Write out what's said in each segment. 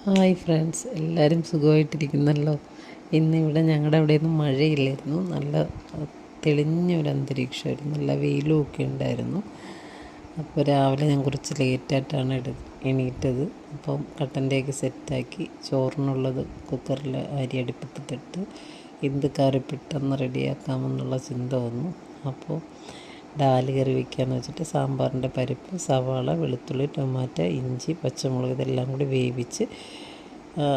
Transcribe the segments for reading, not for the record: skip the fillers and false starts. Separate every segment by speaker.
Speaker 1: Hi friends, എല്ലാവരും സുഖമായിട്ടിരിക്കുന്നല്ലോ. ഇന്നിവിടെ ഞങ്ങളുടെ അവിടെയൊന്നും മഴയില്ലായിരുന്നു. നല്ല തെളിഞ്ഞൊരു അന്തരീക്ഷമായിരുന്നു. നല്ല വെയിലും ഒക്കെ ഉണ്ടായിരുന്നു. അപ്പോൾ രാവിലെ ഞാൻ കുറച്ച് ലേറ്റായിട്ടാണ് എണീറ്റത്. അപ്പം കട്ടൻ്റെയൊക്കെ സെറ്റാക്കി ചോറിനുള്ളത് കുക്കറിൽ അരി അടുപ്പത്തിട്ടിട്ട് എന്ത് കറി പെട്ടെന്ന് റെഡിയാക്കാമെന്നുള്ള ചിന്ത വന്നു. അപ്പോൾ ഡാല് കറി വയ്ക്കാമെന്ന് വെച്ചിട്ട് സാമ്പാറിൻ്റെ പരിപ്പ്, സവാള, വെളുത്തുള്ളി, ടൊമാറ്റോ, ഇഞ്ചി, പച്ചമുളക് ഇതെല്ലാം കൂടി വേവിച്ച്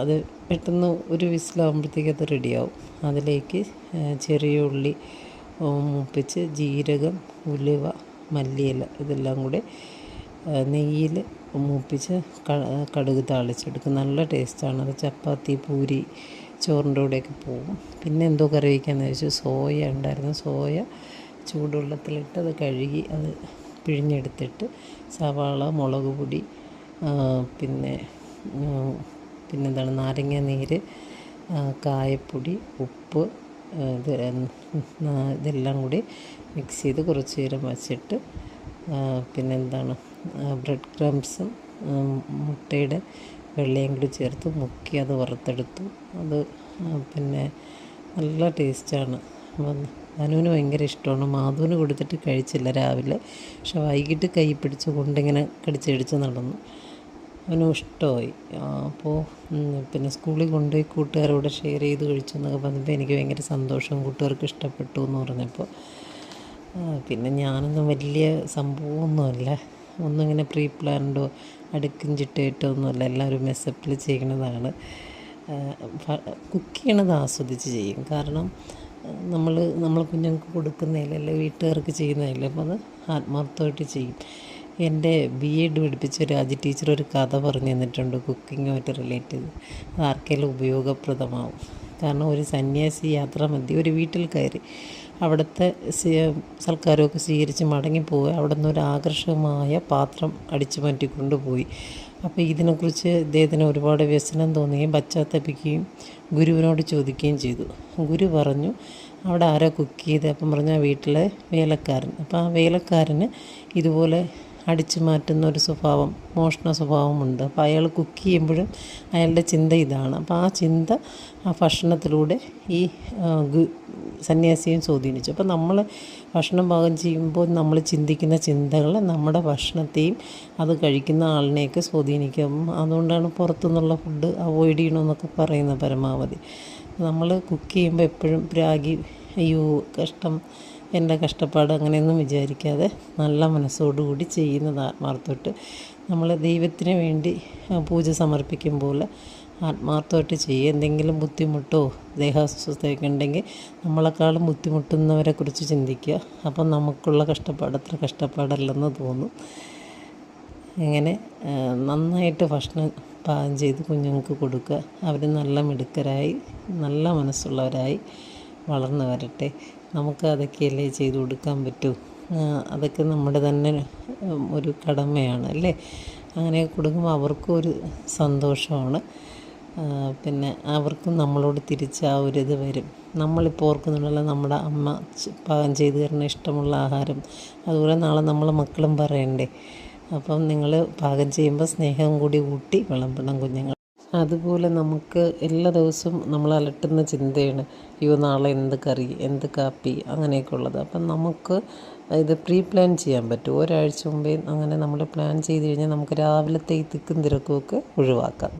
Speaker 1: അത് പെട്ടെന്ന് ഒരു വിസിലാകുമ്പോഴത്തേക്ക് അത് റെഡിയാവും. അതിലേക്ക് ചെറിയ ഉള്ളി മൂപ്പിച്ച് ജീരകം, ഉലുവ, മല്ലിയില ഇതെല്ലാം കൂടി നെയ്യിൽ മൂപ്പിച്ച് കടുക് താളിച്ചെടുക്കും. നല്ല ടേസ്റ്റാണ്. അത് ചപ്പാത്തി, പൂരി, ചോറിൻ്റെ കൂടെയൊക്കെ പോകും. പിന്നെ എന്തോ കറി വയ്ക്കാമെന്ന് വെച്ചാൽ സോയ ഉണ്ടായിരുന്നു. സോയ ചൂടുവെള്ളത്തിലിട്ട് അത് കഴുകി അത് പിഴിഞ്ഞെടുത്തിട്ട് സവാള, മുളക് പൊടി, പിന്നെന്താണ് നാരങ്ങ നീര്, കായപ്പൊടി, ഉപ്പ് ഇതെല്ലാം കൂടി മിക്സ് ചെയ്ത് കുറച്ച് നേരം വച്ചിട്ട് പിന്നെന്താണ് ബ്രെഡ് ക്രംസും മുട്ടയുടെ വെള്ളയും കൂടി ചേർത്ത് മുക്കി അത് വറുത്തെടുത്തു. അത് പിന്നെ നല്ല ടേസ്റ്റാണ്. അനുവിന് ഭയങ്കര ഇഷ്ടമാണ്. മാധുവിന് കൊടുത്തിട്ട് കഴിച്ചില്ല രാവിലെ, പക്ഷെ വൈകിട്ട് കൈ പിടിച്ച് കൊണ്ടിങ്ങനെ കടിച്ചടിച്ച് നടന്നു. അവനും ഇഷ്ടമായി. അപ്പോൾ പിന്നെ സ്കൂളിൽ കൊണ്ടുപോയി കൂട്ടുകാരോട് ഷെയർ ചെയ്ത് കഴിച്ചു എന്നൊക്കെ പറഞ്ഞപ്പോൾ എനിക്ക് ഭയങ്കര സന്തോഷം. കൂട്ടുകാർക്ക് ഇഷ്ടപ്പെട്ടു എന്ന് പറഞ്ഞപ്പോൾ പിന്നെ ഞാനൊന്നും വലിയ സംഭവമൊന്നുമല്ല, ഒന്നിങ്ങനെ പ്രീ പ്ലാൻഡോ അടുക്കും ചിട്ടയിട്ടോ ഒന്നുമല്ല. എല്ലാവരും മെസ്സപ്പിൽ ചെയ്യുന്നതാണ്. കുക്ക് ചെയ്യണത് ആസ്വദിച്ച് ചെയ്യും. കാരണം നമ്മൾ കുഞ്ഞുങ്ങൾക്ക് കൊടുക്കുന്നതിലല്ലേ, വീട്ടുകാർക്ക് ചെയ്യുന്നതല്ലേ. അപ്പോൾ അത് ആത്മാർത്ഥമായിട്ട് ചെയ്യും. എൻ്റെ BEd പഠിപ്പിച്ച രാജി ടീച്ചർ ഒരു കഥ പറഞ്ഞു തന്നിട്ടുണ്ട് കുക്കിങ്ങുമായിട്ട് റിലേറ്റ് ചെയ്ത്. അത് ആർക്കെങ്കിലും ഉപയോഗപ്രദമാവും. കാരണം ഒരു സന്യാസി യാത്ര മധ്യേ ഒരു വീട്ടിൽ കയറി അവിടുത്തെ സൽക്കാരമൊക്കെ സ്വീകരിച്ച് മടങ്ങിപ്പോവുക. അവിടെ നിന്ന് ഒരു ആകർഷകമായ പാത്രം അടിച്ചു മാറ്റിക്കൊണ്ട് പോയി. അപ്പോൾ ഇതിനെക്കുറിച്ച് ഇദ്ദേഹത്തിന് ഒരുപാട് വ്യസനം തോന്നുകയും പശ്ചാത്തപിക്കുകയും ഗുരുവിനോട് ചോദിക്കുകയും ചെയ്തു. ഗുരു പറഞ്ഞു, അവിടെ ആരോ കുക്ക് ചെയ്ത്? അപ്പം പറഞ്ഞു, ആ വീട്ടിലെ വേലക്കാരൻ. അപ്പോൾ ആ വേലക്കാരന് ഇതുപോലെ അടിച്ചു മാറ്റുന്ന ഒരു സ്വഭാവം, മോഷണ സ്വഭാവമുണ്ട്. അപ്പോൾ അയാൾ കുക്ക് ചെയ്യുമ്പോഴും അയാളുടെ ചിന്ത ഇതാണ്. അപ്പോൾ ആ ചിന്ത ആ ഭക്ഷണത്തിലൂടെ ഈ സന്യാസിയും സ്വാധീനിച്ചു. അപ്പോൾ നമ്മൾ ഭക്ഷണം പാകം ചെയ്യുമ്പോൾ നമ്മൾ ചിന്തിക്കുന്ന ചിന്തകൾ നമ്മുടെ ഭക്ഷണത്തെയും അത് കഴിക്കുന്ന ആളിനെയൊക്കെ സ്വാധീനിക്കും. അതുകൊണ്ടാണ് പുറത്തുനിന്നുള്ള ഫുഡ് അവോയ്ഡ് ചെയ്യണമെന്നൊക്കെ പറയുന്നത് പരമാവധി. നമ്മൾ കുക്ക് ചെയ്യുമ്പോൾ എപ്പോഴും രാഗി, അയ്യോ കഷ്ടം, എൻ്റെ കഷ്ടപ്പാട് അങ്ങനെയൊന്നും വിചാരിക്കാതെ നല്ല മനസ്സോടുകൂടി ചെയ്യുന്നത് ആത്മാർത്ഥമായിട്ട് നമ്മൾ ദൈവത്തിന് വേണ്ടി പൂജ സമർപ്പിക്കും പോലെ ആത്മാർത്ഥമായിട്ട് ചെയ്യുക. എന്തെങ്കിലും ബുദ്ധിമുട്ടോ ദേഹാസ്വസ്ഥയൊക്കെ ഉണ്ടെങ്കിൽ നമ്മളെക്കാളും ബുദ്ധിമുട്ടുന്നവരെക്കുറിച്ച് ചിന്തിക്കുക. അപ്പം നമുക്കുള്ള കഷ്ടപ്പാട് അത്ര കഷ്ടപ്പാടല്ലെന്ന് തോന്നും. ഇങ്ങനെ നന്നായിട്ട് ഭക്ഷണം പാകം ചെയ്ത് കുഞ്ഞുങ്ങൾക്ക് കൊടുക്കുക. അവർ നല്ല മിടുക്കരായി നല്ല മനസ്സുള്ളവരായി വളർന്നു വരട്ടെ. നമുക്ക് അതൊക്കെയല്ലേ ചെയ്തു കൊടുക്കാൻ പറ്റൂ. അതൊക്കെ നമ്മുടെ തന്നെ ഒരു കടമയാണ് അല്ലേ. അങ്ങനെ കൊടുക്കുമ്പോൾ അവർക്കും ഒരു സന്തോഷമാണ്. പിന്നെ അവർക്കും നമ്മളോട് തിരിച്ച് ആ ഒരു ഇത് വരും. നമ്മളിപ്പോൾ ഓർക്കുന്നുണ്ടല്ലോ, നമ്മുടെ അമ്മ പാകം ചെയ്ത് തരുന്ന ഇഷ്ടമുള്ള ആഹാരം. അതുപോലെ നാളെ നമ്മളെ മക്കളും പറയണ്ടേ. അപ്പം നിങ്ങൾ പാകം ചെയ്യുമ്പോൾ സ്നേഹം കൂടി കൂട്ടി വിളമ്പണം കുഞ്ഞുങ്ങൾ. അതുപോലെ നമുക്ക് എല്ലാ ദിവസവും നമ്മൾ അലട്ടുന്ന ചിന്തയാണ്, അയ്യോ നാളെ എന്ത് കറി, എന്ത് കാപ്പി, അങ്ങനെയൊക്കെ ഉള്ളത്. അപ്പം നമുക്ക് ഇത് പ്രീ പ്ലാൻ ചെയ്യാൻ പറ്റും. ഒരാഴ്ച മുമ്പേ അങ്ങനെ നമ്മൾ പ്ലാൻ ചെയ്ത് കഴിഞ്ഞാൽ നമുക്ക് രാവിലത്തെ ഈ തിക്കും തിരക്കുമൊക്കെ ഒഴിവാക്കാം.